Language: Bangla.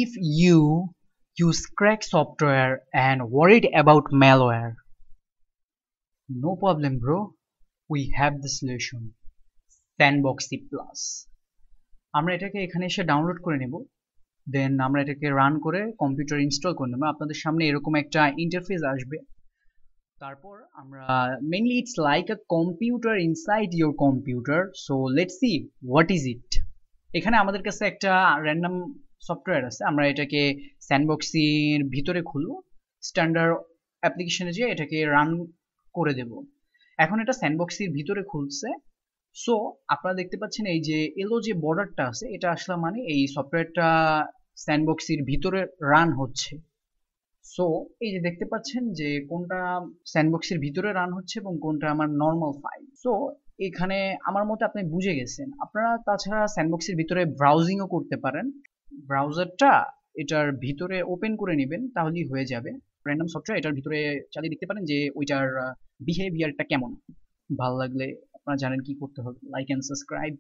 If you use cracked software and worried about malware, no problem, bro. We have the solution. Sandboxy Plus. আমরা এটাকে এখানে এসে ডাউনলোড করে নেব, দেন আমরা এটাকে রান করে কম্পিউটার ইনস্টল করে নেব। আপনাদের সামনে এরকম একটা ইন্টারফেস আসবে। তারপর আমরা mainly it's like a computer inside your computer. So let's see what is it. এখানে আমাদের কাছে একটা র্যান্ডম সফটওয়্যার আছে, আমরা এটাকে স্যান্ডবক্সির ভিতরে খুলবো, স্ট্যান্ডার্ড অ্যাপ্লিকেশনে যেয়ে এটাকে রান করে দেব। এখন এটা স্যান্ডবক্সির ভিতরে খুলছে। সো আপনারা দেখতে পাচ্ছেন এই যে এলো যে বর্ডারটা আছে, এটা আসলে মানে এই সফটওয়্যারটা স্যান্ডবক্সির ভিতরে রান হচ্ছে। সো এই যে দেখতে পাচ্ছেন যে কোনটা স্যান্ডবক্সের ভিতরে রান হচ্ছে এবং কোনটা আমার নর্মাল ফাইল। সো এখানে আমার মতে আপনি বুঝে গেছেন। আপনারা তাছাড়া স্যান্ডবক্সের ভিতরে ব্রাউজিংও করতে পারেন। ব্রাউজারটা এটার ভিতরে ওপেন করে নেবেন, তাহলেই হয়ে যাবে। র্যান্ডম সফটওয়্যার এটার ভিতরে চালিয়ে দেখতে পারেন যে ওইটার বিহেভিয়ারটা কেমন। ভালো লাগলে আপনারা জানেন কি করতে হবে, লাইক অ্যান্ড সাবস্ক্রাইব।